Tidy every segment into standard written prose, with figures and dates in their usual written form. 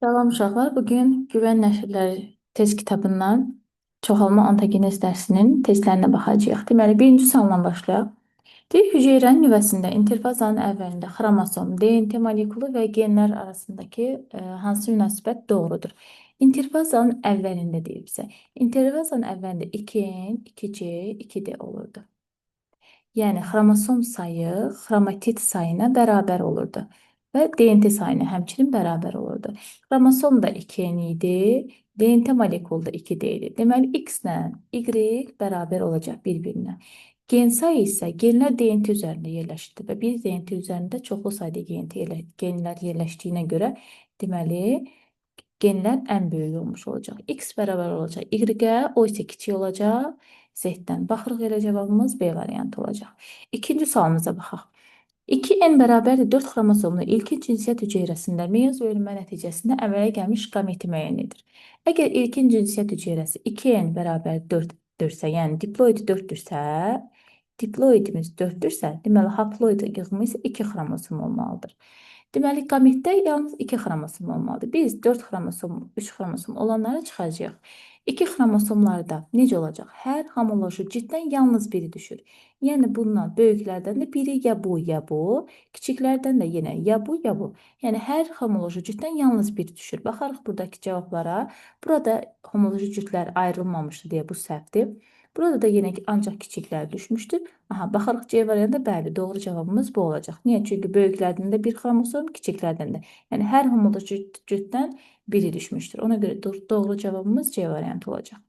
Salam uşaqlar. Bugün Güvən Nəşrləri test kitabından çoxalma ontogenez dərsinin testlərinə baxacağıq. Deməli, birinci sualla başlayaq. Deyir, hüceyrənin nüvəsində interfazanın əvvəlində xromosom, DNT molekulu və genlər arasındakı hansı münasibət doğrudur? İnterfazanın əvvəlində deyir bizə. İnterfazanın əvvəlində 2N, 2C, 2D olurdu. Yəni xromosom sayı xromatid sayına bərabər olurdu və DNT sayına həmçinin bərabər olurdu. Xromosom da 2N idi, DNT molekulu da 2D idi. Deməli X ilə Y bərabər olacaq bir-birinə. Gen sayı isə genlər DNT üzərində yerləşdi və bir DNT üzərində çoxlu sayda genlər yerləşdiyinə görə deməli genlər ən böyük olmuş olacaq. X bərabər olacaq Y-ə, o isə kiçik olacaq Z-dən. Baxırıq elə cavabımız B variantı olacaq. İkinci sualımıza baxaq. 2N bərabərdir 4 xromosomlu ilkin cinsiyyət hüceyrəsində meyoz bölünmə nəticəsində əmələ gəlmiş qameti müəyyən edir. Əgər ilkin cinsiyyət hüceyrəsi 2N bərabər 4-dürsə, yəni diploid 4-dürsə, diploidimiz 4-dürsə, deməli haploid yığımı isə 2 xromosom olmalıdır. Deməli, qametdə yalnız 2 xromosom olmalıdır. Biz 4 xromosom, 3 xromosom olanları çıxacağıq. 2 xromosomlarda necə olacaq? Hər homoloji cilddən yalnız biri düşür. Yəni, bundan böyüklərdən də biri ya bu, ya bu. Kiçiklərdən də yenə ya bu, ya bu. Yəni, hər homoloji cilddən yalnız biri düşür. Baxarıq buradakı cavablara. Burada homoloji cildlər ayrılmamışdı deyə bu səhvdir. Burada da yenə ki, ancaq kiçiklər düşmüşdür. Aha, baxarıq C variantı, bəli, doğru cavabımız bu olacaq. Niyə? Çünki böyüklərdən də bir xromosom, kiçiklərdən də. Yəni, hər homoloji cilddən biri düşmüşdür. Ona görə doğru cavabımız C variantı olacaq.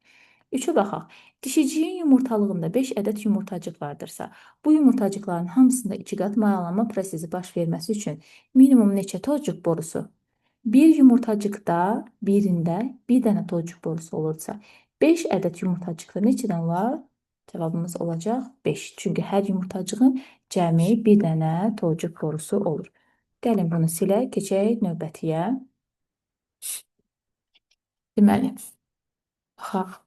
Üçə baxaq. Dişiciyin yumurtalığında 5 ədəd yumurtacıq vardırsa, bu yumurtacıqların hamısında 2 qat mayalanma prosesi baş verməsi üçün minimum neçə tozcuq borusu? Bir yumurtacıqda birində bir dənə tozcuq borusu olursa, 5 ədəd yumurtacıqda neçə dənə var? Cavabımız olacaq 5. Çünki hər yumurtacığın cəmi bir dənə tozcuq borusu olur. Gəlin bunu silək, keçək növbətiyə. Deməli, baxaq.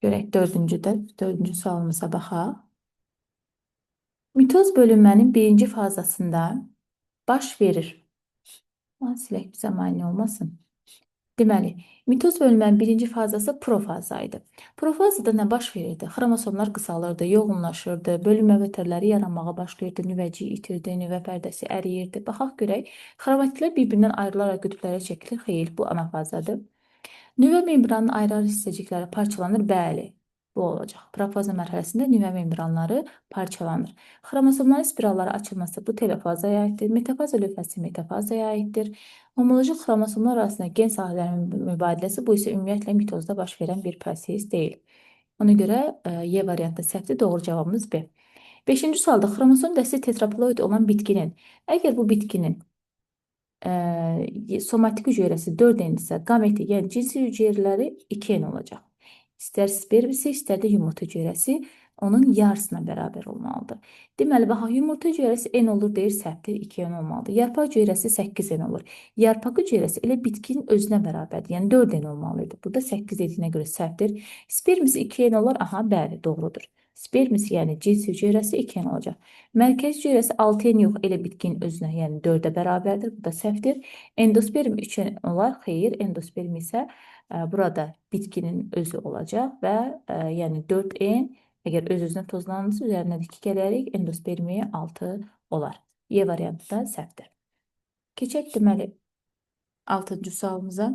Görək dördüncü sualımıza baxaq. Mitoz bölünmənin birinci fazasında baş verir. Silək bizə mane olmasın. Deməli, mitoz bölünmənin birinci fazası profazа idi. Profazada nə baş verirdi? Xromosomlar qısalırdı, yoğunlaşırdı, bölünmə vətərləri yaranmağa başlayırdı, nüvəcik itirdi, nüvə pərdəsi əriyirdi. Baxaq görək, xromatidlər bir-birindən ayrılaraq qütblərə çəkilir. Xeyr, bu anafazadır. Nüvə membranının ayrı-ayrı hissəcikləri parçalanır. Bəli, bu olacaq. Profaza mərhələsində nüvə membranları parçalanır. Xromosomların spiralları açılması bu telofazaya aiddir. Metafaza lövhəsi metafazaya aiddir. Homoloji xromosomlar arasında gen sahələrinin mübadiləsi bu isə ümumiyyətlə mitozda baş verən bir proses deyil. Ona görə Y variantı səhvdir. Doğru cavabımız B. 5-ci sualda xromosom dəsti tetraploid olan bitkinin, əgər bu bitkinin somatik hüceyrəsi 4N-dirsə, qameti, yəni cinsi hüceyrələri 2N olacaq. İstər spermisi, istər də yumurta hüceyrəsi onun yarısına bərabər olmalıdır. Deməli, baxaq, yumurta hüceyrəsi N olur, deyir, səhvdir, 2N olmalıdır. Yarpaq hüceyrəsi 8N olur. Yarpaq hüceyrəsi elə bitkinin özünə bərabərdir, yəni 4N olmalıydı. Burada 8 dediyinə görə səhvdir. Spermisi 2N olur, aha, bəli, doğrudur. Spermisi, yəni cins hüceyrəsi 2N olacaq. Mərkəz hüceyrəsi 6N yox, elə bitkinin özünə, yəni 4-ə bərabərdir. Bu da səhvdir. Endosperm 3N olar, xeyr, endosperm isə burada bitkinin özü olacaq və yəni 4N əgər öz-özünə tozlanırsa, üzərinə dik gələrək endospermi 6 olar. Y variantı da səhvdir. Keçək deməli 6-cı sualımıza.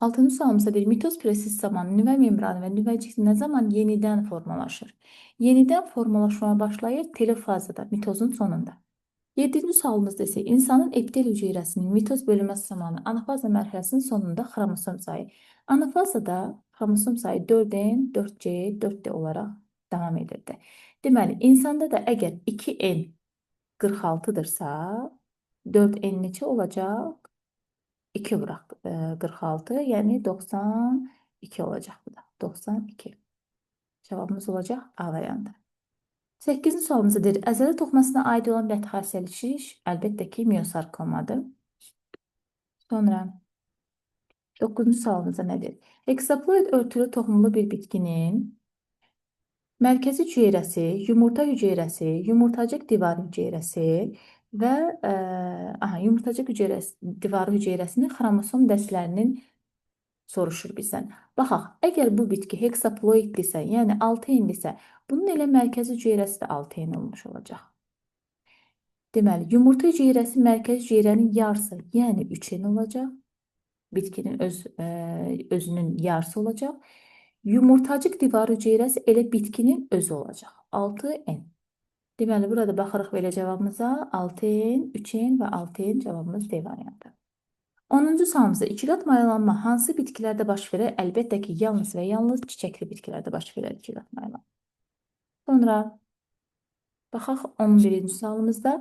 6-cı sualımızda deyir, mitoz prosesi zamanı nüvə membranı və nüvəcik nə zaman yenidən formalaşır? Yenidən formalaşmaya başlayır telofazada, mitozun sonunda. 7-ci sualımızda isə insanın epitel hüceyrəsinin mitoz bölünməsi zamanı anafaza mərhələsinin sonunda xromosom sayı. Anafazada xromosom sayı 4N, 4C, 4D olaraq davam edirdi. Deməli, insanda da əgər 2N 46-dırsa, 4N neçə olacaq? 2 vuraq 46, yəni 92 olacaq bu da. 92. Cavabımız olacaq A variantı. 8-ci sualımızda deyir, əzələ toxumasına aid olan bədxassəli şiş əlbəttə ki, miosarkomadır. Sonra 9-cu sualımızda nədir? Hexaploid örtülü toxumlu bir bitkinin mərkəzi hüceyrəsi, yumurta hüceyrəsi, yumurtacıq divar hüceyrəsi, və yumurtacıq divarı hüceyrəsinin xromosom dəstlərinin soruşur bizdən. Baxaq, əgər bu bitki heksaploiddirsə, yəni 6 enlisə, bunun elə mərkəzi hüceyrəsi də 6 en olmuş olacaq. Deməli, yumurta hüceyrəsi mərkəzi hüceyrənin yarısı, yəni 3 en olacaq. Bitkinin özünün yarısı olacaq. Yumurtacıq divarı hüceyrəsi elə bitkinin özü olacaq. 6 en. Deməli, burada baxırıq belə cavabımıza 6 en, 3 en və 6 en cavabımız D variantı. 10-cu sualımızda ikiqat mayalanma hansı bitkilərdə baş verir? Əlbəttə ki, yalnız və yalnız çiçəkli bitkilərdə baş verir ikiqat mayalanma. Sonra baxaq 11-ci sualımızda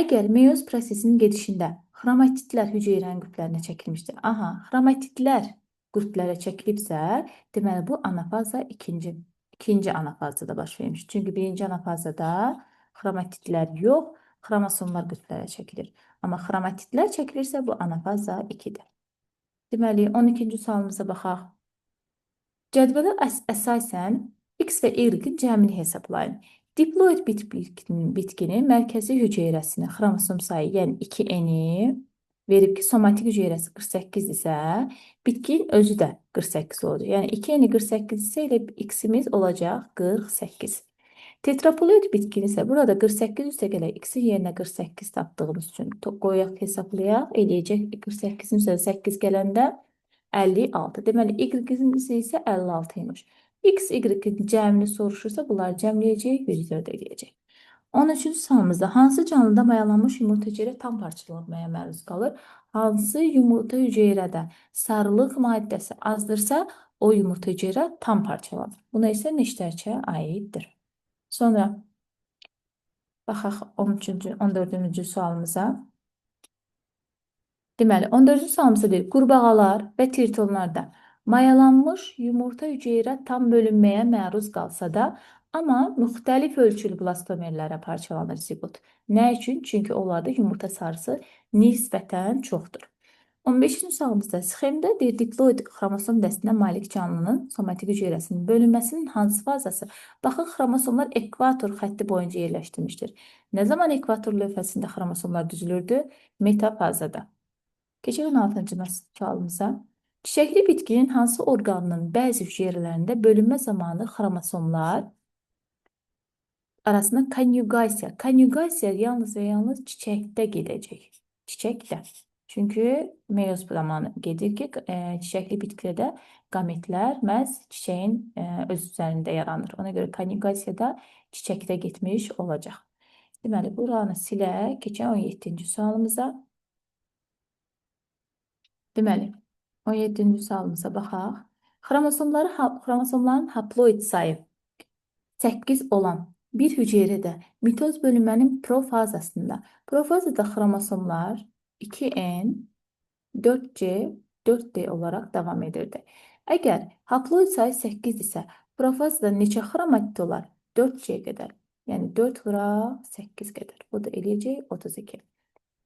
əgər meyoz prosesinin gedişində xromatitlər hüceyrənin qütblərinə çəkilmişdir. Xromatitlər qütblərə çəkilibsə, deməli bu anafaza ikinci anafazda baş vermiş. Çünki birinci anafazada xromatitlər yox, xromosomlar qütblərə çəkilir. Amma xromatitlər çəkilirsə, bu anafaza 2-dir. Deməli, 12-ci sualımıza baxaq. Cədvələ əsasən X və Y-in cəmini hesablayın. Diploid bitkinin mərkəzi hüceyrəsinin xromosom sayı, yəni 2N-i verib ki, somatik hüceyrəsi 48 isə, bitkinin özü də 48 olacaq. Yəni 2N-i 48 isə elə X-imiz olacaq 48. Tetraploid bitkini isə burada 48 üstə gələk X-in yerinə 48 tapdığımız üçün qoyaq hesablayaq. Eləyəcək 48-in üzrə 8 gələndə 56. Deməli, Y-in isə 56 imiş. X, Y-in cəmini soruşursa, bunları cəmləyəcək, 104 eləyəcək. 13-cü sualımızda hansı canlıda mayalanmış yumurta hüceyrə tam parçalanmaya məruz qalır? Hansı yumurta hüceyrədə sarılıq maddəsi azdırsa, o yumurta hüceyrə tam parçalanır. Buna isə neştərçə aiddir. Sonra baxaq 14-cü sualımıza. Deməli, 14-cü sualımızda deyir, qurbağalar və tirtonlarda mayalanmış yumurta hüceyrə tam bölünməyə məruz qalsa da, amma müxtəlif ölçülü blastomerlərə parçalanır zigot. Nə üçün? Çünki onlarda yumurta sarısı nisbətən çoxdur. 15-ci sualımızda sxemdə deyir, diploid xromosom dəstinə malik canlının somatik hüceyrəsinin bölünməsinin hansı fazası? Baxın, xromosomlar ekvator xətti boyunca yerləşdirmişdir. Nə zaman ekvator lövhəsində xromosomlar düzülürdü? Metafazada. Keçək 16-cı sualımıza. Çiçəkli bitkinin hansı orqanının bəzi hüceyrələrində bölünmə zamanı xromosomlar arasında konjugasiya yalnız və yalnız çiçəkdə gedəcək. Çiçəkdə. Çünki meyoz zamanı gedir ki, çiçəkli bitkilərdə qametlər məhz çiçəyin öz üzərində yaranır. Ona görə konjugasiyada çiçəkdə getmiş olacaq. Deməli, buranı silək. Keçək 17-ci sualımıza. Deməli, 17-ci sualımıza baxaq. Xromosomların haploid sayı 8 olan bir hüceyrədə mitoz bölünmənin profazasında xromosomlar 2N, 4C, 4D olaraq davam edirdi. Əgər haploid sayı 8 isə, profazada neçə xromatid olar? 4C qədər. Yəni 4 vuraq 8 qədər. Bu da eləyəcək 32.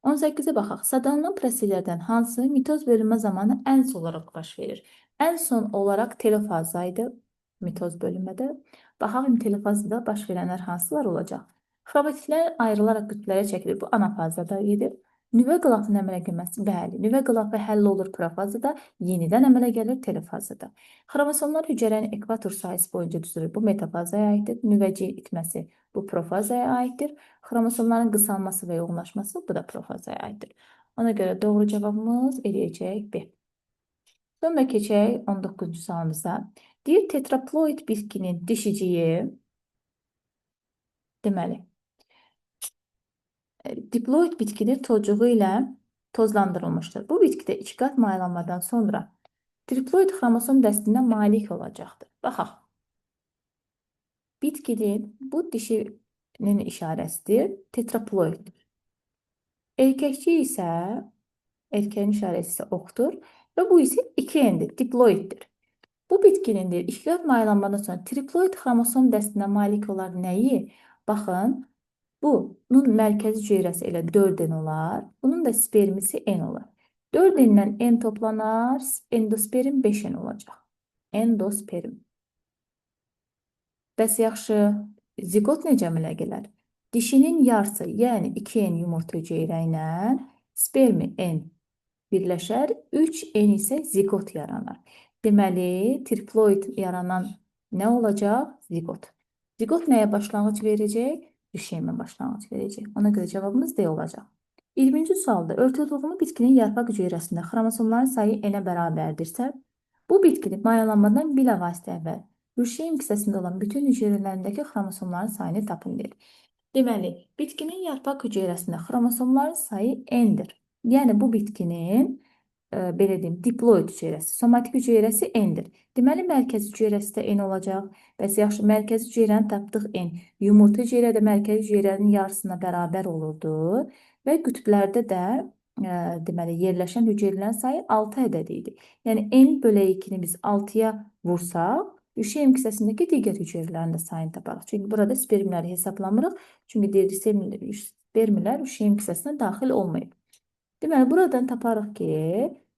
18-ə baxaq. Sadallanan proseslərdən hansı mitoz bölünmə zamanı ən son olaraq baş verir? Ən son olaraq telofazda idi mitoz bölünmədə. Baxaq, telofazda baş verənlər hansılar olacaq? Xromatitlər ayrılaraq qütblərə çəkilir. Bu anafazda idi. Nüvə qılafının əmələ gəlməsi, bəli, nüvə qılafı həll olur profazada, yenidən əmələ gəlir telofazada. Xromosomlar hüceyrənin ekvator sahəsi boyunca düzülür. Bu metafazaya aiddir. Nüvəciyin itməsi bu profazaya aiddir. Xromosomların qısalması və yoğunlaşması bu da profazaya aiddir. Ona görə doğru cavabımız eləyəcək B. Sonra keçək 19-cu sualımıza. Deyir, tetraploid bitkinin dişiciyi, deməli, diploid bitkinin tocuğu ilə tozlandırılmışdır. Bu bitkidə ikiqat mayalanmadan sonra triploid xromosom dəstinə malik olacaqdır. Baxaq. Bitkinin bu dişinin işarəsidir, tetraploiddir. Erkəkçi isə, erkəyin işarəsi isə oxdur və bu isə 2N-dir, diploiddir. Bu bitkinin ikiqat mayalanmadan sonra triploid xromosom dəstinə malik olar nəyi? Baxın, bunun mərkəzi hüceyrəsi elə 4N olar, bunun da spermisi N olar. 4N-dən N toplanar, endosperm 5N olacaq. Endosperm. Bəs yaxşı, zigot necə əmələ gələr? Dişinin yarısı, yəni 2N yumurta hüceyrə ilə spermi N birləşər, 3N isə zigot yaranar. Deməli, triploid yaranan nə olacaq? Zigot. Zigot nəyə başlanğıc verəcək? Rişemə başlanğıc verəcək. Ona görə cavabımız D olacaq. 20-ci sualda örtülü toxumlu bitkinin yarpaq hüceyrəsində xromosomların sayı N-ə bərabərdirsə, bu bitkinin mayalanmadan bilavasitə əvvəl rişem hissəsində olan bütün hüceyrələrindəki xromosomların sayını tapın deyir. Deməli, bitkinin yarpaq hüceyrəsində xromosomların sayı N-dir. Yəni, bu bitkinin belə deyim, diploid hüceyrəsi, somatik hüceyrəsi N-dir. Deməli, mərkəzi hüceyrəsi də N olacaq. Bəs yaxşı, mərkəzi hüceyrəni tapdıq N. Yumurta hüceyrə də mərkəzi hüceyrənin yarısına bərabər olurdu və qütblərdə də deməli, yerləşən hüceyrələrin sayı 6 ədədi idi. Yəni, N bölək 2-ni biz 6-ya vursaq, rişem hissəsindəki digər hüceyrələrin də sayını taparıq. Çünki burada spermləri hesablamırıq. Çünki deyir, spermlər rişem hissəsinə daxil olmayıb. Deməli, buradan taparıq ki,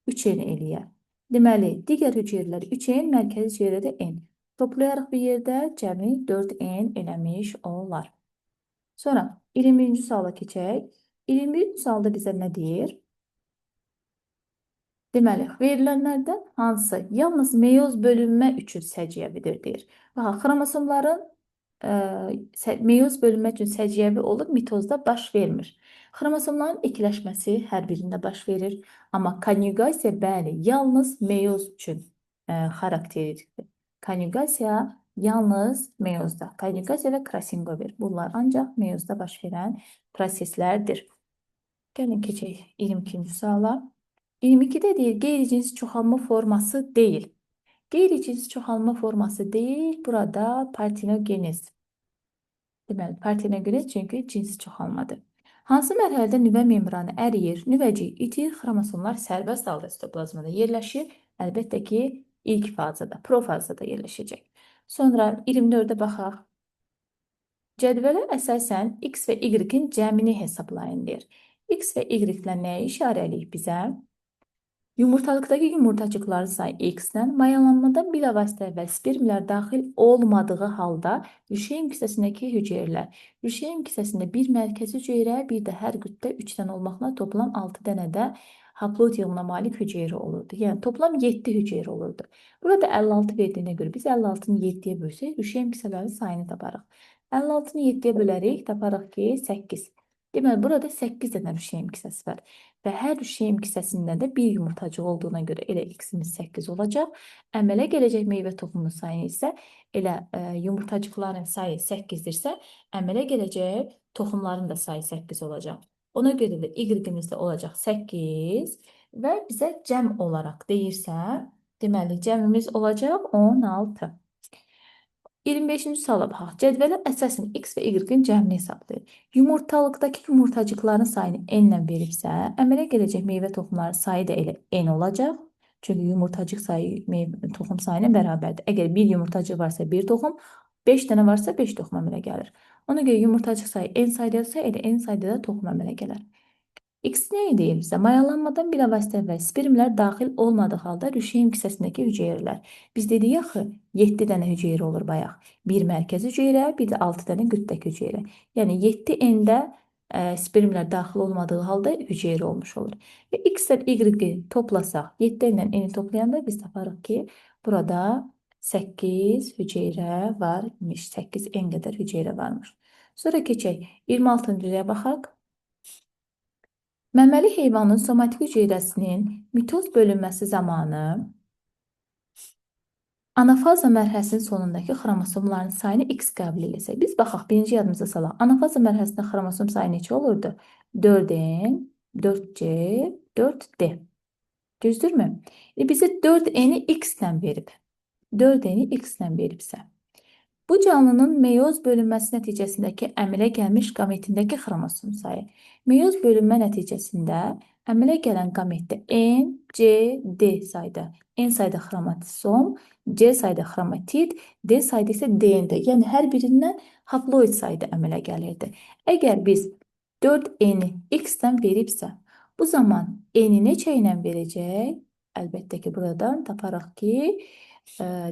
3N eləyər. Deməli, digər hüceyrələr 3N, mərkəzi hüceyrədə N. Toplayarıq bir yerdə cəmi 4N eləmiş olar. Sonra 21-ci suala keçək. 21-ci sualda bizə nə deyir? Deməli, verilənlərdən hansı yalnız meyoz bölünmə üçün səciyyəvidir deyir. Bax, xromosomların meyoz bölünmə üçün səciyyəvi olur, mitozda baş vermir. Xromosomların ikiləşməsi hər birində baş verir, amma konjugasiya bəli, yalnız meyoz üçün xarakterlidir. Konjugasiya yalnız meyozda. Konjugasiya və krossingova. Bunlar ancaq meyozda baş verən proseslərdir. Gəlin keçək 22-ci suala. 22-də deyir, qeyri-cinsi çoxalma forması deyil. Qeyri-cinsi çoxalma forması deyil, burada partenogenez. Deməli, partenogenez çünki cinsi çoxalmadır. Hansı mərhələdə nüvə membranı əriyir, nüvəcik itir, xromosomlar sərbəst halda sitoplazmada yerləşir? Əlbəttə ki, ilk fazada, profazada yerləşəcək. Sonra 24-də baxaq. Cədvələ əsasən X və Y-in cəmini hesablayın deyir. X və Y-lər nəyə işarə eləyir bizə? Yumurtalıqdakı yumurtacıqların sayı X-dən, mayalanmadan bilavasitə əvvəl spermlər daxil olmadığı halda rişem hissəsindəki hüceyrələr. Rişem hissəsində bir mərkəzi hüceyrə, bir də hər qütbdə 3-dən olmaqla toplam 6 dənə də haplod yığımına malik hüceyrə olurdu. Yəni, toplam 7 hüceyrə olurdu. Burada 56 verdiyinə görə biz 56-nı 7-yə bölsək, rişem hissələrinin sayını taparıq. 56-nı 7-yə bölərik, taparıq ki, 8. Deməli, burada 8 dənə rişem hissəsi var. Və hər rişem hissəsində də bir yumurtacıq olduğuna görə elə X-imiz 8 olacaq. Əmələ gələcək meyvə toxumunun sayı isə elə yumurtacıqların sayı 8-dirsə, əmələ gələcək toxumların da sayı 8 olacaq. Ona görə də Y-imiz də olacaq 8 və bizə cəm olaraq deyirsə, deməli cəmimiz olacaq 16. 25-ci suala baxaq. Cədvələ əsasən X və Y-in cəmini hesablayır. Yumurtalıqdakı yumurtacıqların sayını N-lə veribsə, əmələ gələcək meyvə toxumların sayı da elə N olacaq. Çünki yumurtacıq sayı toxum sayına bərabərdir. Əgər bir yumurtacıq varsa bir toxum, 5 dənə varsa 5 toxum əmələ gəlir. Ona görə yumurtacıq sayı N sayıdadırsa, elə N sayıda da toxum əmələ gələr. X nə deyir bizə? Mayalanmadan bilavasitə əvvəl spermlər daxil olmadığı halda rişem hissəsindəki hüceyrələr. Biz dedik axı, 7 dənə hüceyrə olur bayaq. Bir mərkəzi hüceyrə, bir də 6 dənə qütbdəki hüceyrə. Yəni 7 N-də spermlər daxil olmadığı halda hüceyrə olmuş olur. Və X və Y-i toplasaq, 7 ilə N-i toplayanda biz taparıq ki, burada 8 hüceyrə varmış, 8 N qədər hüceyrə varmış. Sonra keçək 26-cıya baxaq. Məməli heyvanın somatik hüceyrəsinin mitoz bölünməsi zamanı anafaza mərhələsinin sonundakı xromosomların sayını X qəbul eləsək. Biz baxaq, birinci yadımıza salaq. Anafaza mərhələsində xromosom sayı neçə olurdu? 4N, 4C, 4D. Düzdürmü? Bizə 4N-i X-lə verib. 4N-i X-lə veribsə. Bu canlının meyoz bölünməsi nəticəsindəki əmələ gəlmiş qametindəki xromosom sayı. Meyoz bölünmə nəticəsində əmələ gələn qametdə N, C, D sayda. N sayda xromosom, C sayda xromatid, D sayda isə DND. Yəni, hər birindən haploid sayda əmələ gəlirdi. Əgər biz 4N-i X-dən veribsə, bu zaman N-i neçə ilə verəcək? Əlbəttə ki, buradan taparıq ki,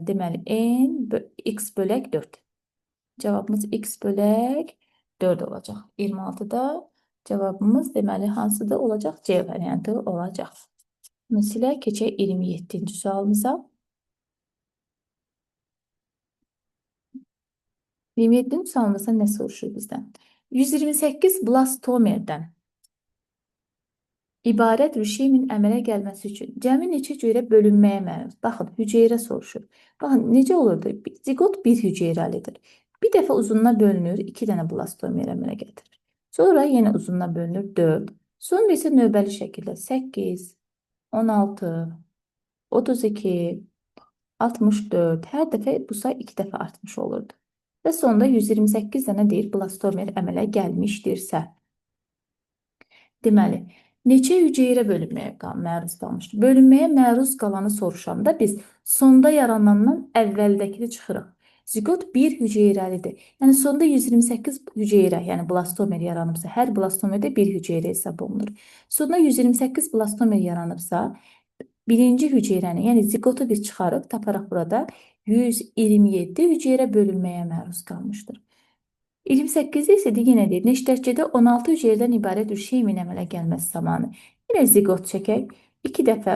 deməli, N X bölək 4. Cavabımız X bölək 4 olacaq. 26-da cavabımız deməli hansıdır olacaq? C variantı olacaq. Məsələ keçək 27-ci sualımıza. 27-ci sualımızda nə soruşur bizdən? 128 blastomerdən ibarət rüşeyin əmələ gəlməsi üçün cəmi neçə hüceyrə bölünməyə məruz? Baxın, hüceyrə soruşur. Baxın, necə olurdu? Ziqot bir hüceyrəlidir. Bir dəfə uzununa bölünür, 2 dənə blastomer əmələ gətirir. Sonra yenə uzununa bölünür, 4. Sonra isə növbəli şəkildə 8, 16, 32, 64. Hər dəfə bu say 2 dəfə artmış olurdu. Və sonda 128 dənə deyir blastomer əmələ gəlmişdirsə. Deməli, neçə hüceyrə bölünməyə məruz qalmışdır? Bölünməyə məruz qalanı soruşanda biz sonda yaranandan əvvəldəkini çıxırıq. Ziqot bir hüceyrəlidir. Yəni sonda 128 hüceyrə, yəni blastomer yaranıbsa, hər blastomerdə bir hüceyrə hesab olunur. Sonda 128 blastomer yaranıbsa, birinci hüceyrəni, yəni ziqotu biz çıxarıq, taparaq burada 127 hüceyrə bölünməyə məruz qalmışdır. 28-də isə yenə deyir, neştərçədə 16 hüceyrədən ibarət bir şeyin əmələ gəlməsi zamanı. Yenə ziqot çəkək. 2 dəfə,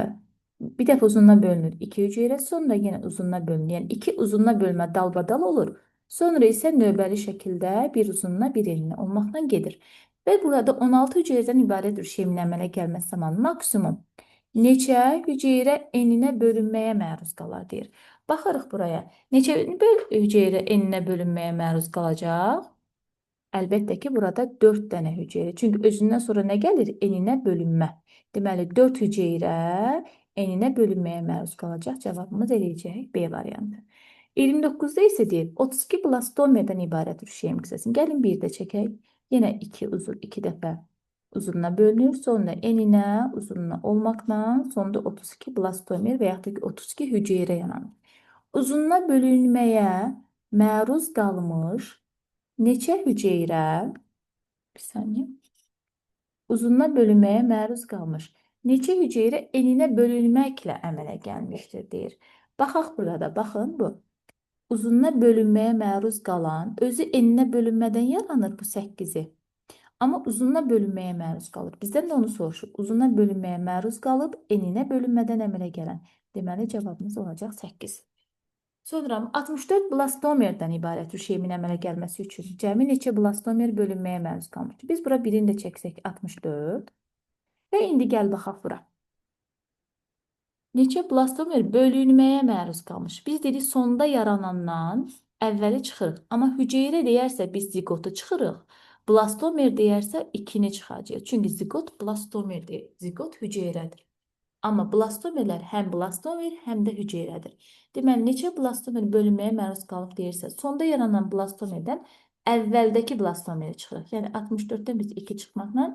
bir dəfə uzununa bölünür 2 hüceyrə, sonra yenə uzununa bölünür. Yəni 2 uzununa bölmə dalbadal olur. Sonra isə növbəli şəkildə bir uzununa bir elinə olmaqla gedir. Və burada 16 hüceyrədən ibarət bir şeyin əmələ gəlməsi zamanı maksimum neçə hüceyrə eninə bölünməyə məruz qalar deyir. Baxırıq buraya. Neçə hüceyrə eninə bölünməyə məruz qalacaq? Əlbəttə ki, burada 4 dənə hüceyrə. Çünki özündən sonra nə gəlir? Eninə bölünmə. Deməli, 4 hüceyrə eninə bölünməyə məruz qalacaq. Cavabımız eləyəcək B variantı. 29-da isə deyir, 32 blastomerdən ibarət rüşeyin hissəsini. Gəlin bir də çəkək. Yenə 2 dəfə uzununa bölünür. Sonra eninə, uzununa olmaqla sonda 32 blastomer və yaxud da ki, 32 hüceyrə yaranır. Uzununa bölünməyə məruz qalmış neçə hüceyrə, bir saniyə, uzununa bölünməyə məruz qalmış neçə hüceyrə eninə bölünməklə əmələ gəlmişdir, deyir. Baxaq burada, baxın bu. Uzununa bölünməyə məruz qalan, özü eninə bölünmədən yaranır bu 8-i. Amma uzununa bölünməyə məruz qalır. Bizdən də onu soruşur. Uzununa bölünməyə məruz qalıb, eninə bölünmədən əmələ gələn. Deməli, cavabımız olacaq 8. Sonra 64 blastomerdən ibarət rüşeyin əmələ gəlməsi üçün cəmi neçə blastomer bölünməyə məruz qalmışdır? Biz bura birini də çəksək 64. Və indi gəl baxaq bura. Neçə blastomer bölünməyə məruz qalmış? Biz dedik sonda yaranandan əvvəli çıxırıq. Amma hüceyrə deyərsə biz ziqotu çıxırıq. Blastomer deyərsə 2-ni çıxacağıq. Çünki ziqot blastomerdir. Ziqot hüceyrədir. Amma blastomerlər həm blastomer, həm də hüceyrədir. Deməli, neçə blastomer bölünməyə məruz qalıb deyirsə, sonda yaranan blastomerdən əvvəldəki blastomeri çıxırıq. Yəni, 64-dən biz 2 çıxmaqla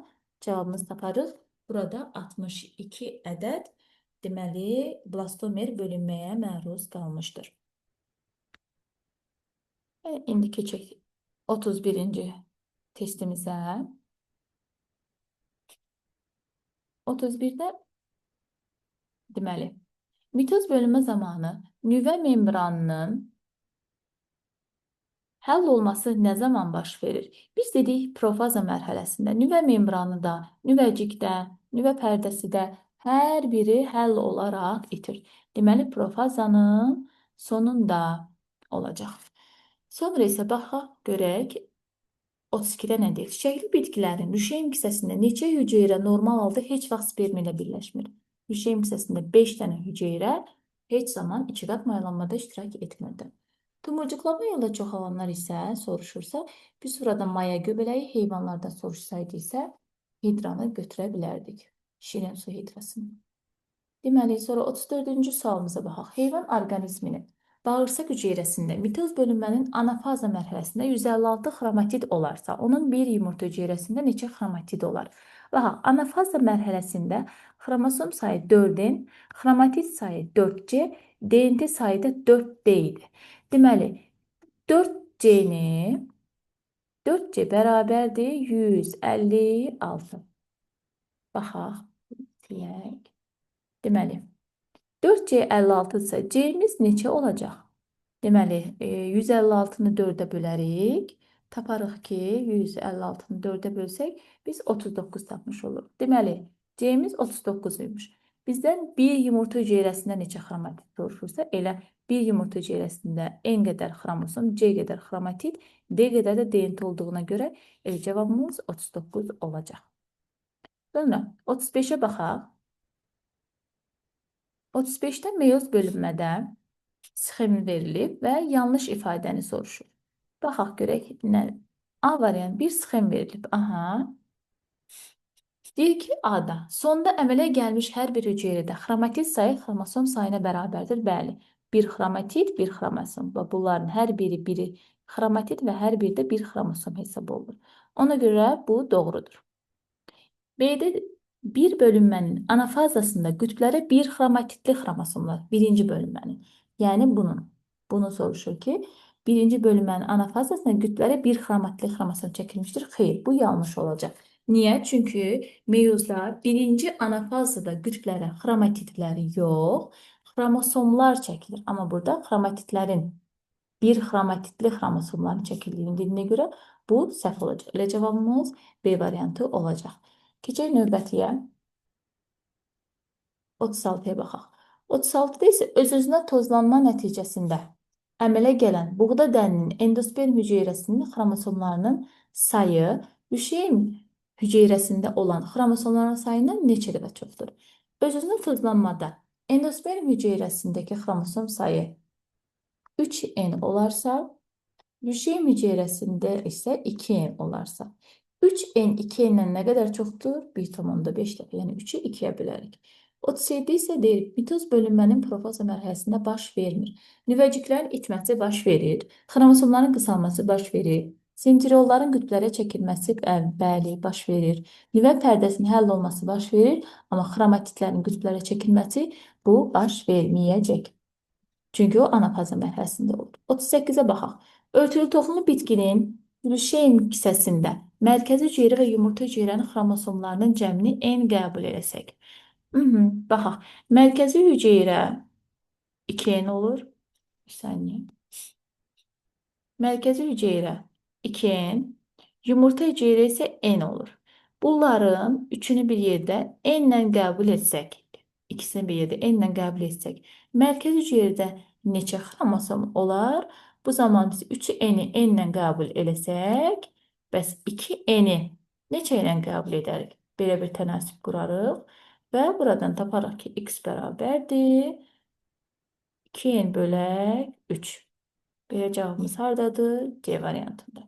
cavabımız taparıq. Burada 62 ədəd, deməli, blastomer bölünməyə məruz qalmışdır. Və indi keçək 31-ci testimizə. 31-də deməli, mitoz bölünmə zamanı nüvə membranının həll olması nə zaman baş verir? Biz dedik profaza mərhələsində nüvə membranı da, nüvəcikdə, nüvə pərdəsi də hər biri həll olaraq itir. Deməli, profazanın sonunda olacaq. Sonra isə baxaq, görək 32-də nə deyir? Çiçəkli bitkilərin rüşeyin hissəsində neçə hüceyrə normal halda heç vaxt sperm ilə birləşmir? Rüşeyin hissəsində 5 dənə hüceyrə heç zaman iki qat mayalanmada iştirak etmirdi. Tumurcuqlama yolda çoxalanlar isə soruşursa, biz burada maya göbələyi heyvanlardan soruşsaydı isə hidranı götürə bilərdik. Şirin su hidrasını. Deməli, sonra 34-cü sualımıza baxaq. Heyvan orqanizminin bağırsaq hüceyrəsində mitoz bölünmənin anafaza mərhələsində 156 xromatid olarsa, onun bir yumurta hüceyrəsində neçə xromatid olar? Baxaq, anafaza mərhələsində xromosom sayı 4N, xromatid sayı 4C, DNT sayı da 4D idi. Deməli, 4C-ni 4C bərabərdir 156. Baxaq, deyək. Deməli, 4C56 isə C-miz neçə olacaq? Deməli, 156-nı 4-ə bölərik. Taparıq ki, 156-nı 4-ə bölsək, biz 39 tapmış oluruq. Deməli, C-miz 39 imiş. Bizdən bir yumurta hüceyrəsində neçə xromatid soruşursa, elə bir yumurta hüceyrəsində N qədər xromosom, C qədər xromatid, D qədər də DNT olduğuna görə cavabımız 39 olacaq. Sonra 35-ə baxaq. 35-də meyoz bölünmədə sxemi verilib və yanlış ifadəni soruşur. Baxaq görək nə? A variantı bir sxem verilib. Aha. Deyir ki, A-da sonda əmələ gəlmiş hər bir hüceyrədə xromatid sayı xromosom sayına bərabərdir. Bəli, bir xromatid, bir xromosom. Və bunların hər biri xromatid və hər biri də bir xromosom hesab olunur. Ona görə bu doğrudur. B-də bir bölünmənin anafazasında qütblərə bir xromatidli xromosomlar, birinci bölünmənin. Yəni bunu soruşur ki, birinci bölünmənin anafazasında qütblərə bir xromatidli xromosom çəkilmişdir. Xeyr, bu yanlış olacaq. Niyə? Çünki meyozlar birinci anafazada qütblərə xromatidləri yox, xromosomlar çəkilir. Amma burada xromatidlərin bir xromatidli xromosomların çəkildiyini dediyinə görə bu səhv olacaq. Elə cavabımız B variantı olacaq. Keçək növbətiyə. 36-ya baxaq. 36-da isə öz-özünə tozlanma nəticəsində əmələ gələn buğda dəninin endosperm hüceyrəsinin xromosomlarının sayı üşeym hüceyrəsində olan xromosomların sayından neçə dəfə çoxdur? Öz-özünə tozlanmada endosperm hüceyrəsindəki xromosom sayı 3n olarsa, Üşeym hüceyrəsində isə 2n olarsa, 3n 2n-dən nə qədər çoxdur? 1,5 dəfə, yəni 3-ü 2-yə bölərik. 37 isə deyir, mitoz bölünmənin profaza mərhələsində baş vermir. Nüvəciklərin itməsi baş verir, xromosomların qısalması baş verir, sentriolların qütblərə çəkilməsi bəli, baş verir, nüvə pərdəsinin həll olması baş verir, amma xromatidlərin qütblərə çəkilməsi bu baş verməyəcək. Çünki o anafaza mərhələsində olur. 38-ə baxaq. Örtülü toxumlu bitkinin üşeym kisəsində mərkəzi hüceyrə və yumurta hüceyrənin xromosomlarının cəmini N qəbul etsək. Baxaq. Mərkəzi hüceyrə 2N olur. Bir saniyə. Mərkəzi hüceyrə 2N, yumurta hüceyrə isə N olur. Bunların üçünü bir yerdə N-lə qəbul etsək, ikisini bir yerdə N-lə qəbul etsək, mərkəzi hüceyrədə neçə xromosom olar? Bu zaman biz 3N-i N-lə qəbul etsək, bəs 2N-i neçə ilə qəbul edərik? Belə bir tənasib qurarıq və buradan taparıq ki, x bərabərdir 2N bölək 3. Belə cavabımız hardadır? C variantında.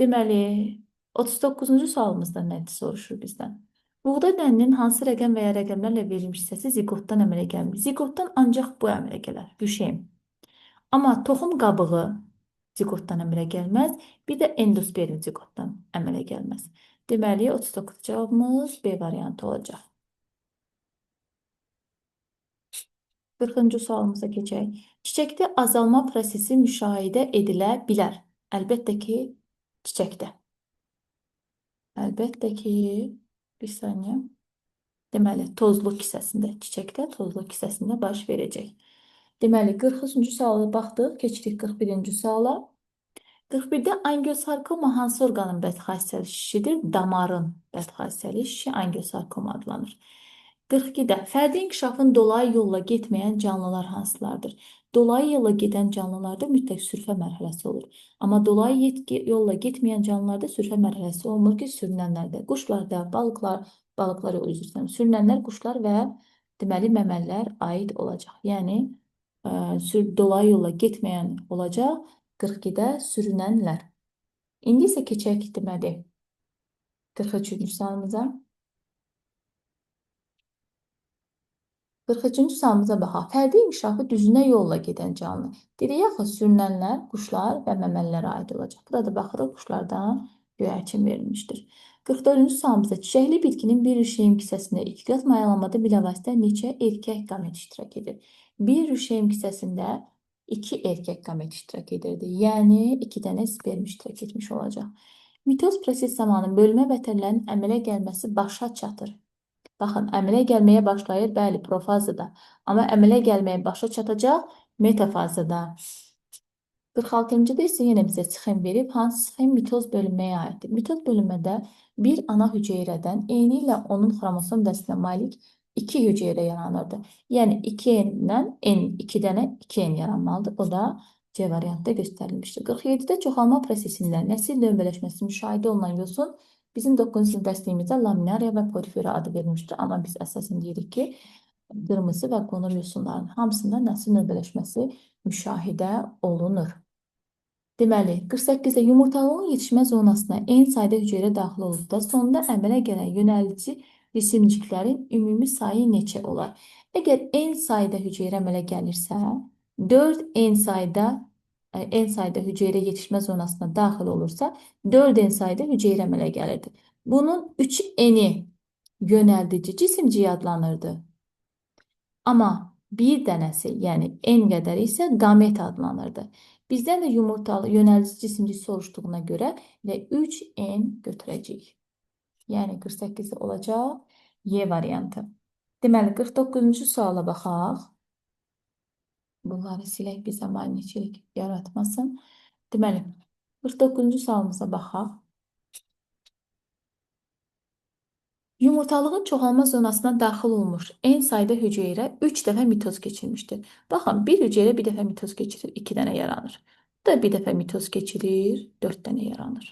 Deməli, 39-cu sualımızda nədir soruşur bizdən? Buğda dəninin hansı rəqəm və ya rəqəmlərlə verilmiş hissəsi ziqotdan əmələ gəlmir? Ziqotdan ancaq bu əmələ gələr, üşeym. Amma toxum qabığı ziqotdan əmələ gəlməz, bir də endosperm ziqotdan əmələ gəlməz. Deməli, 39 cavabımız B variantı olacaq. 40-cı sualımıza keçək. Çiçəkdə azalma prosesi müşahidə edilə bilər. Əlbəttə ki, çiçəkdə. Əlbəttə ki, bir saniyə. Deməli, tozluq hissəsində, çiçəkdə tozluq hissəsində baş verəcək. Deməli, 43-cü suala baxdıq, keçirik 41-ci suala. 41-də angiosarkoma hansı orqanın bədxassəli şişidir? Damarın bədxassəli şişi angiosarkoma adlanır. 42-də fərdi inkişafın dolayı yolla getməyən canlılar hansılardır? Dolayı yolla gedən canlılarda mütləq sürfə mərhələsi olur. Amma dolayı yolla getməyən canlılarda sürfə mərhələsi olmur ki, sürünənlərdə, quşlarda, balıqlar üzr istəyirəm, sürünənlər, quşlar və deməli məməlilər aid olacaq. Yəni dolayı yolla getməyən olacaq, 42-də sürünənlər. İndi isə keçək deməli 43-cü sualımıza. 43-cü sualımıza baxaq. Fərdi inkişafı düzünə yolla gedən canlı. Dedik axı sürünənlər, quşlar və məməllərə aid olacaq. Burada baxırıq quşlardan göyərçin verilmişdir. 44-cü sualımızda çiçəkli bitkinin bir üşeym kisəsində iki qat mayalanmada bilavasitə neçə erkək qamet iştirak edir? Bir üşeym kisəsində 2 erkək qamet iştirak edirdi. Yəni 2 dənə sperm iştirak etmiş olacaq. Mitoz proses zamanı bölmə vətənlərinin əmələ gəlməsi başa çatır. Baxın, əmələ gəlməyə başlayır, bəli, profazada. Amma əmələ gəlməyə başa çatacaq metafazada. 46-cı isə yenə bizə sxem verib. Hansı sxem mitoz bölünməyə aiddir? Mitoz bölünmədə bir ana hüceyrədən eyni ilə onun xromosom dəstinə malik 2 hüceyrə yaranırdı. Yəni 2N-dən N, 2 dənə 2N yaranmalıdır. O da C variantda göstərilmişdir. 47-də çoxalma prosesində nəsil növbələşməsi müşahidə olunan yosun bizim 9-cu sinif dərsliyimizdə laminariya və porfira adı verilmişdir. Amma biz əsasən deyirik ki, qırmızı və qonur yosunların hamısında nəsil növbələşməsi müşahidə olunur. Deməli, 48-də yumurtalığın yetişmə zonasına eyni sayda hüceyrə daxil olduqda sonda əmələ gələn yönəlici cisimciklərin ümumi sayı neçə olar? Əgər eyni sayda hüceyrə əmələ gəlirsə, 4 eyni sayda hüceyrə yetişmə zonasına daxil olursa, 4 eyni sayda hüceyrə əmələ gəlirdi. Bunun 3 eni yönəldici cisimciyi adlanırdı. Amma bir dənəsi, yəni N qədəri isə qamet adlanırdı. Bizdən də yumurtalı yönəlici cisimcik soruşduğuna görə və 3N götürəcəyik. Yəni 48 olacaq Y variantı. Deməli, 49-cu suala baxaq. Bunları silək, bizə maniçilik yaratmasın. Deməli, 49-cu sualımıza baxaq. Yumurtalığın çoxalma zonasına daxil olmuş en sayda hüceyrə 3 dəfə mitoz keçirmişdir. Baxın, bir hüceyrə bir dəfə mitoz keçirir, 2 dənə yaranır. Bu da bir dəfə mitoz keçirir, 4 dənə yaranır.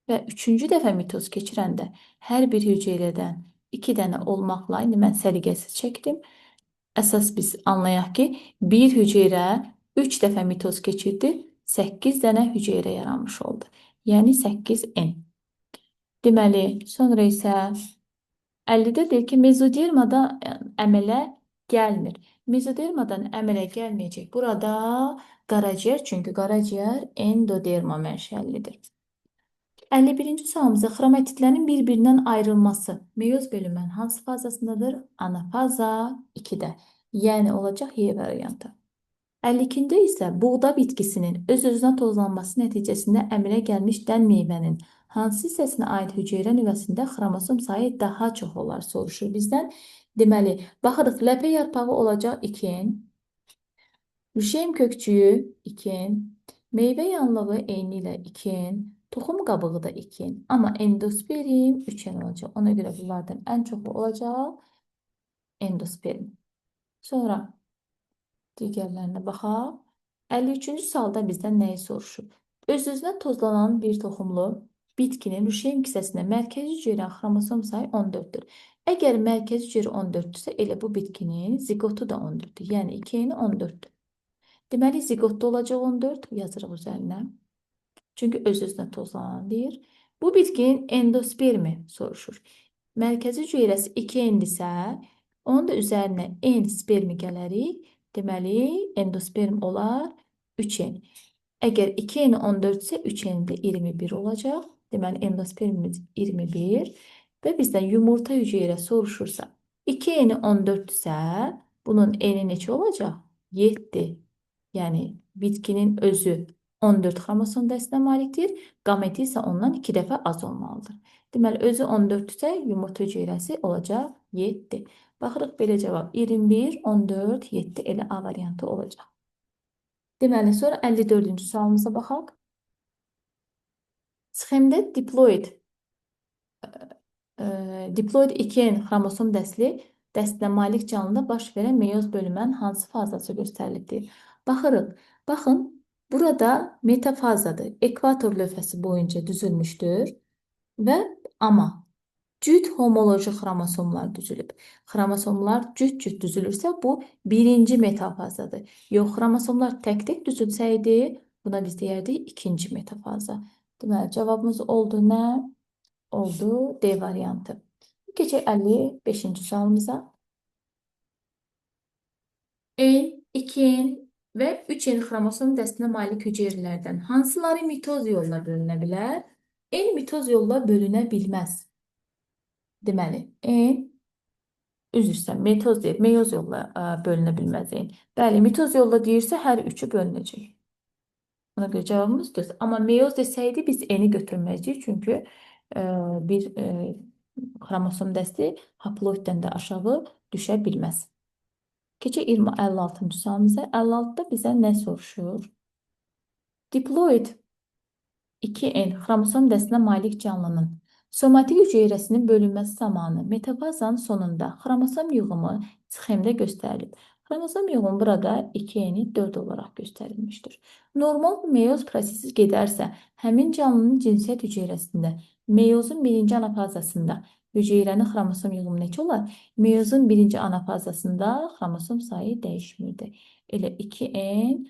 Və üçüncü dəfə mitoz keçirəndə hər bir hüceyrədən 2 dənə olmaqla, indi mən səliqəsiz çəkdim. Əsas biz anlayaq ki, bir hüceyrə 3 dəfə mitoz keçirdi, 8 dənə hüceyrə yaranmış oldu. Yəni 8N. Deməli, sonra isə 50-də deyir ki, mezodermada əmələ gəlmir. Mezodermadan əmələ gəlməyəcək. Burada qaraciyər, çünki qaraciyər endoderma mənşəlidir. 51-ci sualımızda xromatitlərin bir-birindən ayrılması meyoz bölünmənin hansı fazasındadır? Anafaza 2-də. Yəni olacaq Y variantı. 52-də isə buğda bitkisinin öz-özünə tozlanması nəticəsində əmələ gəlmiş dən meyvənin hansı hissəsinə aid hüceyrə nüvəsində xromosom sayı daha çox olar soruşur bizdən. Deməli, baxırıq, ləpə yarpağı olacaq 2N, rüşeym kökçüyü 2N, meyvə yanlığı eyni ilə 2N, toxum qabığı da 2N, amma endosperm 3N olacaq. Ona görə bunlardan ən çoxu olacaq endosperm. Sonra digərlərinə baxaq. 53-cü sualda bizdən nəyi soruşur? Öz-özünə tozlanan bir toxumlu bitkinin rüşeym hissəsində mərkəzi hüceyrə xromosom sayı 14-dür. Əgər mərkəzi hüceyrə 14-dürsə, elə bu bitkinin zigotu da 14-dür. Yəni 2-ni 14-dür. Deməli, zigotda olacaq 14, yazırıq üzərinə. Çünki öz-özünə tozlanan deyir. Bu bitkinin endospermi soruşur. Mərkəzi hüceyrəsi 2N-dirsə, onun da üzərinə N spermi gələrik. Deməli, endosperm olar 3N. Əgər 2N 14-sə, 3N də 21 olacaq. Deməli, endospermimiz 21 və bizdən yumurta hüceyrə soruşursa, 2N 14-sə, bunun N-i neçə olacaq? 7. Yəni, bitkinin özü 14 xromosom dəstinə malikdir, qameti isə ondan 2 dəfə az olmalıdır. Deməli, özü 14-sə, yumurta hüceyrəsi olacaq 7. Baxırıq, belə cavab 21, 14, 7 elə A variantı olacaq. Deməli, sonra 54-cü sualımıza baxaq. Sxemdə diploid 2N xromosom dəstinə malik canlıda baş verən meyoz bölünmənin hansı fazası göstərilibdir? Baxırıq, baxın, burada metafazadır. Ekvator lövhəsi boyunca düzülmüşdür və amma cüt homoloji xromosomlar düzülüb. Xromosomlar cüt-cüt düzülürsə, bu birinci metafazadır. Yox, xromosomlar tək-tək düzülsəydi, buna biz deyərdik ikinci metafaza. Deməli, cavabımız oldu nə? Oldu D variantı. Keçək 55-ci sualımıza. N, 2N və 3N xromosom dəstinə malik hüceyrələrdən hansıları mitoz yolla bölünə bilər? N mitoz yolla bölünə bilməz. Deməli, üzr istəyirəm, mitoz deyil, meyoz yolla bölünə bilməz. Bəli, mitoz yolla deyirsə, hər üçü bölünəcək. Ona görə cavabımız düz. Amma meyoz desəydi, biz N-i götürməyəcəyik, çünki bir xromosom dəsti haploiddən də aşağı düşə bilməz. Keçək 56-cı sualımıza. 56-da bizə nə soruşur? Diploid 2N xromosom dəstinə malik canlının somatik hüceyrəsinin bölünməsi zamanı metafazanın sonunda xromosom yığımı sxemdə göstərilib. Xromosom yığımı burada 2N-i 4 olaraq göstərilmişdir. Normal meyoz prosesi gedərsə, həmin canlının cinsiyyət hüceyrəsində meyozun birinci anafazasında hüceyrənin xromosom yığımı neçə olar? Meyozun birinci anafazasında xromosom sayı dəyişmirdi. Elə 2N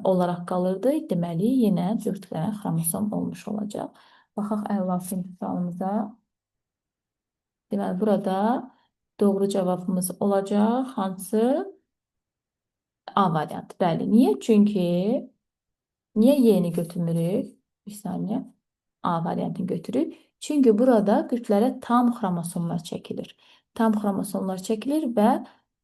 olaraq qalırdı. Deməli, yenə 4 dənə xromosom olmuş olacaq. Baxaq 56-cı sualımıza. Deməli, burada doğru cavabımız olacaq. Hansı? A variantı. Bəli. Niyə? Çünki niyə Y-ni götürmürük? Bir saniyə. A variantını götürürük. Çünki burada qütblərə tam xromosomlar çəkilir. Tam xromosomlar çəkilir və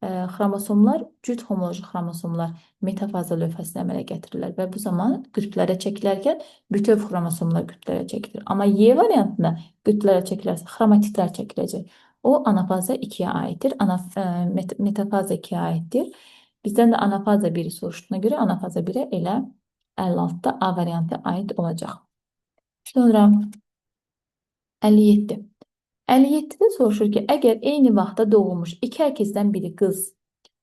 xromosomlar, cüt homoloji xromosomlar metafaza lövhəsinə əmələ gətirirlər və bu zaman qütblərə çəkilərkən bütöv xromosomlar qütblərə çəkilir. Amma Y variantında qütblərə çəkilərsə xromatitlər çəkiləcək. O anafaza 2-yə aiddir, metafaza 2-yə aiddir. Bizdən də anafaza 1-i soruşduğuna görə anafaza 1-ə elə 56-da A variantı aid olacaq. Sonra 57. 57-də soruşur ki, əgər eyni vaxtda doğulmuş iki əkizdən biri qız,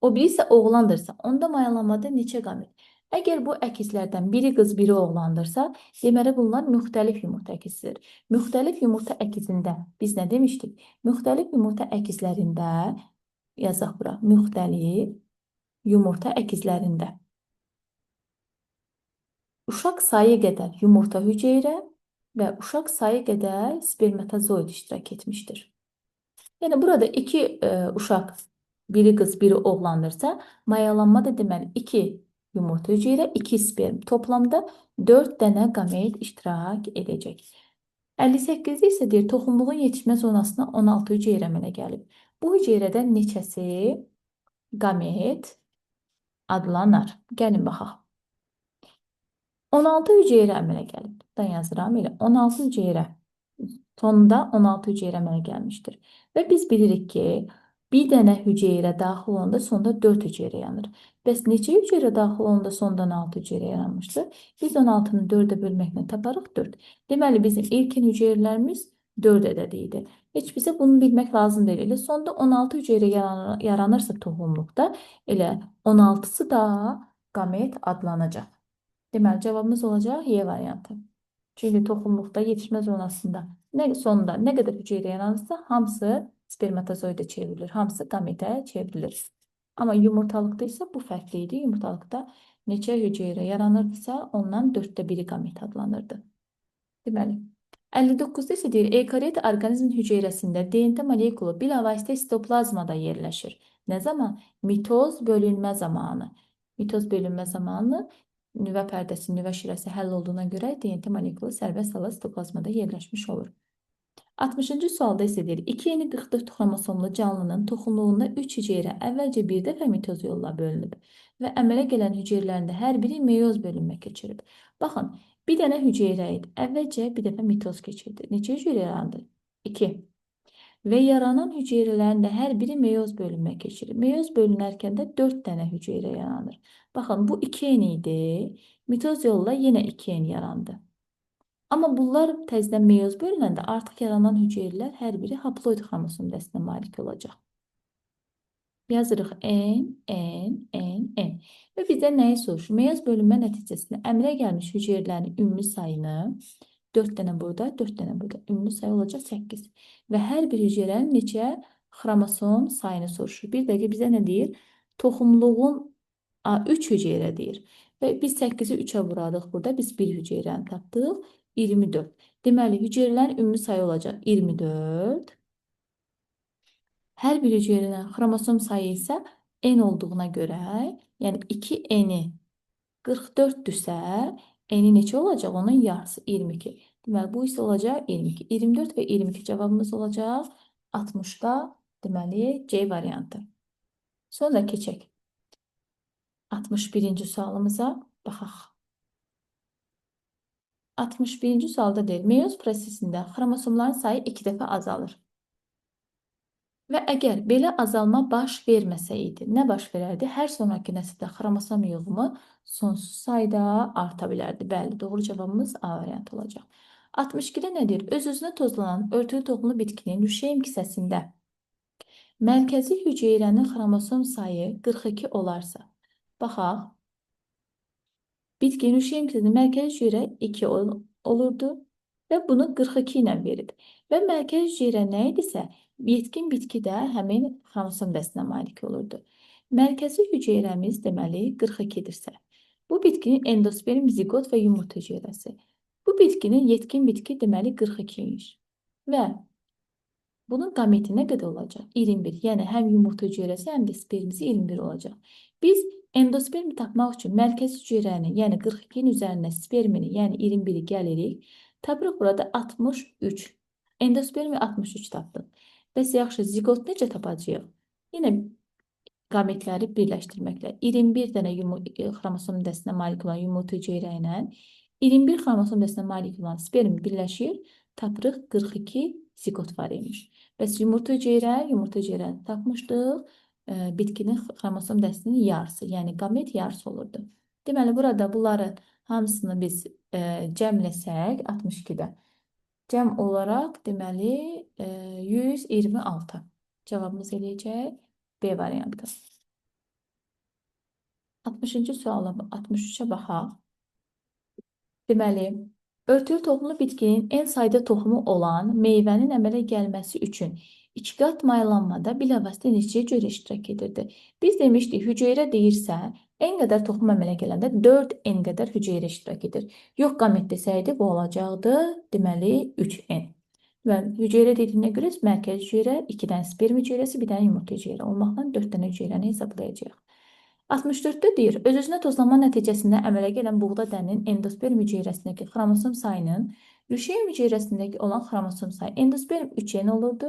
o biri isə oğlandırsa, onda mayalanmada neçə qamət? Əgər bu əkizlərdən biri qız, biri oğlandırsa, deməli bunlar müxtəlif yumurta əkizidir. Müxtəlif yumurta əkizində biz nə demişdik? Müxtəlif yumurta əkizlərində, yazaq bura, müxtəlif yumurta əkizlərində uşaq sayı qədər yumurta hüceyrə və uşaq sayı qədər spermatozoid iştirak etmişdir. Yəni, burada iki uşaq, biri qız, biri oğlandırsa, mayalanma da deməli 2 yumurta hüceyrə, 2 sperm. Toplamda 4 dənə qamet iştirak edəcək. 58-də isə deyir, toxumluğun yetişmə zonasına 16 hüceyrə əmələ gəlib. Bu hüceyrədən neçəsi qamet adlanır? Gəlin baxaq. 16 hüceyrə əmələ gəlib. Buradan yazıram, elə 16 hüceyrə. Sonunda 16 hüceyrə əmələ gəlmişdir. Və biz bilirik ki, bir dənə hüceyrə daxil olanda sonda 4 hüceyrə yanır. Bəs neçə hüceyrə daxil olanda sondan 6 hüceyrə yaranmışdır? Biz 16-nı 4-ə bölməklə taparıq 4. Deməli, bizim ilkin hüceyrələrimiz 4 ədədi idi. Heç bizə bunu bilmək lazım deyil. Elə sonda 16 hüceyrə yaranırsa toxumluqda, elə 16-sı da qamet adlanacaq. Deməli, cavabımız olacaq Y variantı. Çünki toxumluqda yetişmə zonasında sonunda nə qədər hüceyrə yaranırsa, hamısı spermatozoidə çevrilir, hamısı qametə çevrilir. Amma yumurtalıqda isə bu fərqli idi. Yumurtalıqda neçə hüceyrə yaranırsa, ondan 4də biri qamet adlanırdı. Deməli, 59-da isə deyir, ekariot orqanizmin hüceyrəsində DNT molekulu bilavasitə sitoplazmada yerləşir. Nə zaman? Mitoz bölünmə zamanı. Mitoz bölünmə zamanı nüvə pərdəsi, nüvə şirəsi həll olduğuna görə DNT molekulu sərbəst halda sitoplazmada yerləşmiş olur. 60-cı sualda isə deyir, 2 44 xromosomlu canlının toxumluğunda 3 hüceyrə əvvəlcə bir dəfə mitoz yolla bölünüb və əmələ gələn hüceyrələrində hər biri meyoz bölünmə keçirib. Baxın, bir dənə hüceyrə idi. Əvvəlcə bir dəfə mitoz keçirdi. Neçə hüceyrə yarandı? 2. Və yaranan hüceyrələrin də hər biri meyoz bölünmə keçirir. Meyoz bölünərkən də 4 dənə hüceyrə yaranır. Baxın, bu 2N idi. Mitoz yolla yenə 2N yarandı. Amma bunlar təzədən meyoz bölünəndə artıq yaranan hüceyrələr hər biri haploid xromosom dəstinə malik olacaq. Yazırıq N. Və bizdən nəyi soruşur? Meyoz bölünmə nəticəsində əmələ gəlmiş hüceyrələrin ümumi sayını 4 dənə burada, 4 dənə burada. Ümumi sayı olacaq 8. Və hər bir hüceyrənin neçə xromosom sayını soruşur. Bir dəqiqə bizə nə deyir? Toxumluğun 3 hüceyrə deyir. Və biz 8-i 3-ə vuradıq burada. Biz bir hüceyrəni tapdıq. 24. Deməli, hüceyrələrin ümumi sayı olacaq 24. Hər bir hüceyrənin xromosom sayı isə N olduğuna görə, yəni 2N-i 44-dürsə, N-i neçə olacaq? Onun yarısı 22. Deməli, bu isə olacaq 22. 24 və 22 cavabımız olacaq 60-da, deməli, C variantı. Sonra keçək 61-ci sualımıza baxaq. 61-ci sualda deyil, meyoz prosesində xromosomların sayı 2 dəfə azalır. Və əgər belə azalma baş verməsəydi, nə baş verərdi? Hər sonrakı nəsildə xromosom yığımı sonsuz sayda arta bilərdi. Bəli, doğru cavabımız A variantı olacaq. 62-də nə deyir? Öz-özünə tozlanan örtülü toxumlu bitkinin rüşeym kisəsində mərkəzi hüceyrənin xromosom sayı 42 olarsa, baxaq, bitkinin rüşeym kisəsində mərkəzi hüceyrə 2 olurdu və bunu 42 ilə verib. Və mərkəzi hüceyrə nə idisə, yetkin bitki də həmin xromosom dəstinə malik olurdu. Mərkəzi hüceyrəmiz deməli 42-dirsə, bu bitkinin endosperm, zigot və yumurta hüceyrəsi. Bu bitkinin yetkin bitki deməli 42 imiş. Və bunun qameti nə qədər olacaq? 21. Yəni həm yumurta hüceyrəsi, həm də spermisi 21 olacaq. Biz endospermi tapmaq üçün mərkəzi hüceyrəni, yəni 42-nin üzərinə spermini, yəni 21-i gəlirik. Tapırıq burada 63. Endospermi 63 tapdıq. Bəs yaxşı, zigot necə tapacağıq? Yenə qametləri birləşdirməklə 21 dənə xromosom dəstinə malik olan yumurta hüceyrə ilə 21 xromosom dəstinə malik olan sperm birləşir, tapırıq 42 zigot var imiş. Bəs yumurta hüceyrəni tapmışdıq. Bitkinin xromosom dəstinin yarısı, yəni qamet yarısı olurdu. Deməli, burada bunların hamısını biz cəmləsək 62-də. Cəm olaraq deməli 126. Cavabımız eləyəcək B variantı. 60-cı suala, 63-ə baxaq. Deməli, örtülü toxumlu bitkinin en sayda toxumu olan meyvənin əmələ gəlməsi üçün iki qat maylanmada bilavasitə neçəyə görə iştirak edirdi? Biz demişdik, hüceyrə deyirsə, n qədər toxum əmələ gələndə 4n qədər hüceyrə iştirak edir. Yox, qamet desəydi, bu olacaqdı, deməli 3n. Və hüceyrə dediyinə görə mərkəzi hüceyrə, 2 dənə sperm hüceyrəsi, bir dənə yumurta hüceyrə olmaqla 4 dənə hüceyrəni hesablayacağıq. 64-də deyir, öz-özünə tozlanma nəticəsində əmələ gələn buğda dəninin endosperm hüceyrəsindəki xromosom sayının rüşeym hüceyrəsindəki olan xromosom sayı. Endosperm 3n olurdu,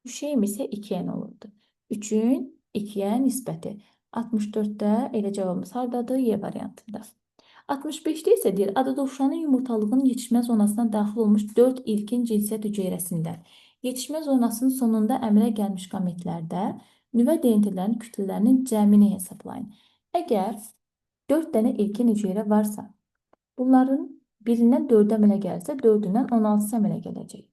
rüşeym isə 2n olurdu. 3-ün 2-yə nisbəti. 64-də elə cavabımız hardadır? Y variantında. 65-də isə deyir, adadovşanın yumurtalığının yetişmə zonasına daxil olmuş 4 ilkin cinsiyyət hüceyrəsində yetişmə zonasının sonunda əmələ gəlmiş qametlərdə nüvə DNT-lərinin kütlələrinin cəmini hesablayın. Əgər 4 dənə ilkin hüceyrə varsa, bunların birindən 4 əmələ gəlsə, 4-dən 16 əmələ gələcək.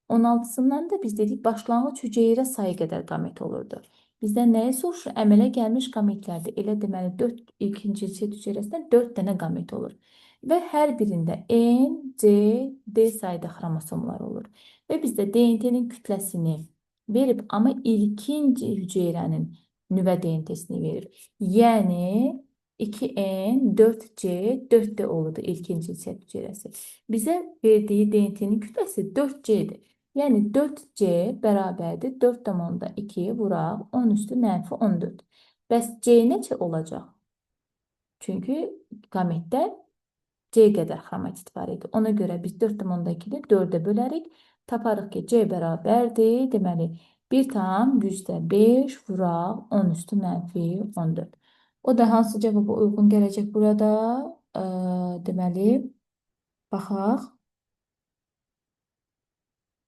16-sından da biz dedik, başlanğıc hüceyrə sayı qədər qamet olurdu. Bizdən nəyə soruşur? Əmələ gəlmiş qametlərdə elə deməli 4 ilkin cinsiyyət hüceyrəsində 4 dənə qamet olur. Və hər birində N, C, D sayda xromosomlar olur. Və bizdə DNT-nin kütləsini verib, amma ilkinci hüceyrənin nüvə DNT-sini verir. Yəni 2N, 4C, 4D olurdu ilkin cinsiyyət hüceyrəsi. Bizə verdiyi DNT-nin kütləsi 4C-dir. Yəni 4C bərabərdir 4,2 vuraq 10 üstü mənfi 14. Bəs C neçə olacaq? Çünki qametdə C qədər xromatid var idi. Ona görə biz 4,2-ni 4-ə bölərik. Taparıq ki, C bərabərdir. Deməli, 1,5 vuraq 10 üstü mənfi 14. O da hansı cavaba uyğun gələcək burada? Deməli, baxaq.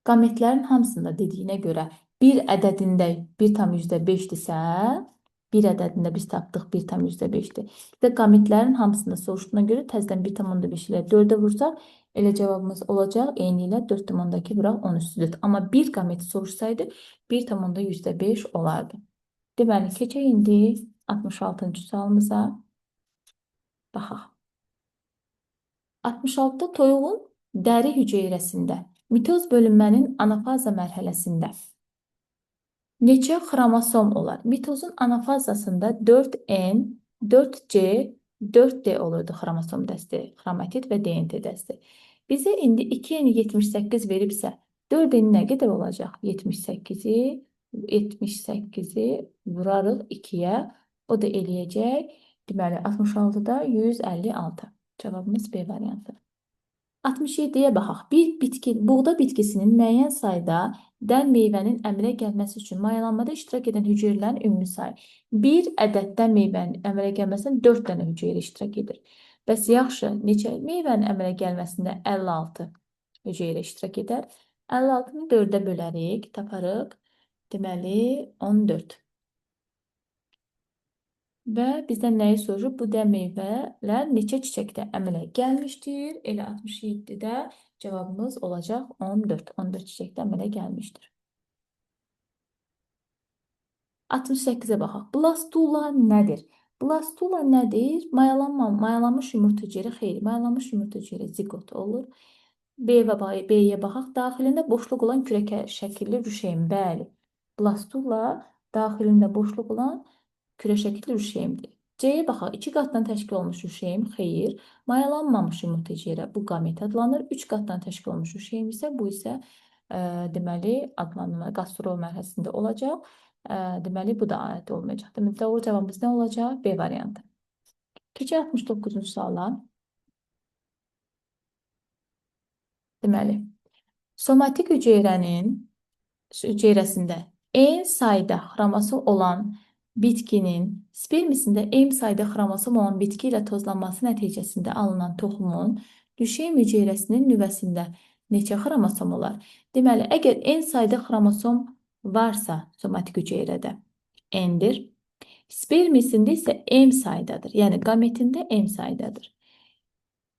Qametlərin hamısında dediyinə görə bir ədədində 1,5-dirsə, bir ədədində biz tapdıq 1,5-dir. Və qametlərin hamısında soruşduğuna görə təzədən 1,5 ilə 4-ə vursaq, elə cavabımız olacaq, eyni ilə 4,2 vuraq 10 üstüdür. Amma bir qameti soruşsaydı 1,5 olardı. Deməli, keçək indi 66-cı sualımıza. Baxaq. 66-da toyuğun dəri hüceyrəsində mitoz bölünmənin anafaza mərhələsində neçə xromosom olar? Mitozun anafazasında 4N, 4C, 4D olurdu xromosom dəsti, xromatid və DNT dəsti. Bizə indi 2N 78 veribsə, 4N nə qədər olacaq? 78-i vurarıq 2-yə, o da eləyəcək. Deməli, 66-da 156. Cavabımız B variantı. 67-yə baxaq. Buğda bitkisinin müəyyən sayda dən meyvənin əmələ gəlməsi üçün mayalanmada iştirak edən hüceyrələrin ümumi sayı. Bir ədəddən meyvənin əmələ gəlməsində 4 dənə hüceyrə iştirak edir. Bəs yaxşı, neçə meyvənin əmələ gəlməsində 56 hüceyrə iştirak edər? 56-nı 4-ə bölərik, taparıq. Deməli, 14. Və bizdən nəyi soruşur? Bu dəm meyvələr neçə çiçəkdə əmələ gəlmişdir? Elə 67-də cavabımız olacaq 14. 14 çiçəkdə əmələ gəlmişdir. 68-ə baxaq. Blastula nədir? Blastula nədir? Mayalanmış yumurta hüceyrə xeyr. Mayalanmış yumurta hüceyrə zigot olur. B-yə baxaq. Daxilində boşluq olan kürəkə şəkilli rüşeym. Bəli. Blastula daxilində boşluq olan kürə şəkilli rüşeymdir. C-yə baxaq. 2 qatdan təşkil olmuş rüşeym. Xeyr. Mayalanmamış yumurta hüceyrə. Bu qamet adlanır. 3 qatdan təşkil olmuş rüşeym isə bu isə deməli adlanma qastrol mərhələsində olacaq. Deməli, bu da aid olmayacaq. Deməli, doğru cavabımız nə olacaq? B variantı. Keçək 69-cu suala. Deməli, somatik hüceyrəsində eyni sayda xromosom olan bitkinin spermisində eyni sayda xromosom olan bitki ilə tozlanması nəticəsində alınan toxumun düşeym hüceyrəsinin nüvəsində neçə xromosom olar? Deməli, əgər eyni sayda xromosom varsa somatik hüceyrədə N-dir. Spermisində isə M saydadır. Yəni qametində M saydadır.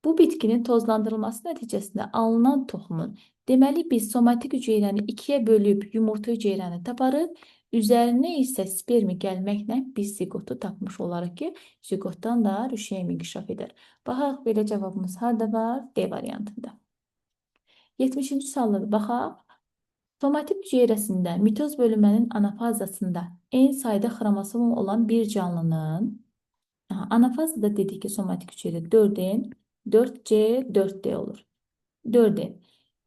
Bu bitkinin tozlandırılması nəticəsində alınan toxumun, deməli biz somatik hüceyrəni ikiyə bölüb yumurta hüceyrəni taparıq, üzərinə isə spermi gəlməklə biz zigotu tapmış olarıq ki, zigotdan da rüşeym inkişaf edər. Baxaq, belə cavabımız harada var? D variantında. 70-ci suala baxaq. Somatik hüceyrəsində mitoz bölünmənin anafazasında eyni sayda xromosom olan bir canlının anafazada dedik ki, somatik hüceyrə 4N, 4C, 4D olur. 4N.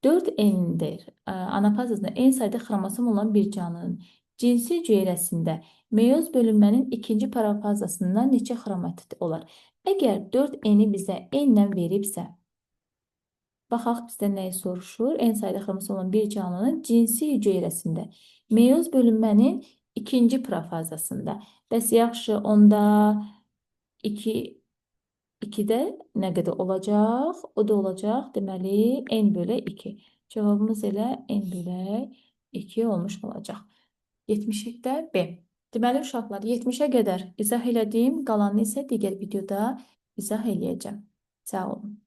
4N'dir. Anafazasında eyni sayda xromosom olan bir canlının cinsi hüceyrəsində meyoz bölünmənin ikinci parafazasında neçə xromatid olar? Əgər 4N'i bizə N-lə veribsə, baxaq bizdən nəyi soruşur? N sayda xromosom olan bir canlının cinsi hüceyrəsində meyoz bölünmənin ikinci parafazasında. Bəs yaxşı, onda 2-də nə qədər olacaq? O da olacaq, deməli, N bölü 2. Cavabımız elə N bölü 2 olmuş olacaq. 70-də B. Deməli, uşaqlar, 70-ə qədər izah elədim. Qalanını isə digər videoda izah eləyəcəm. Sağ olun.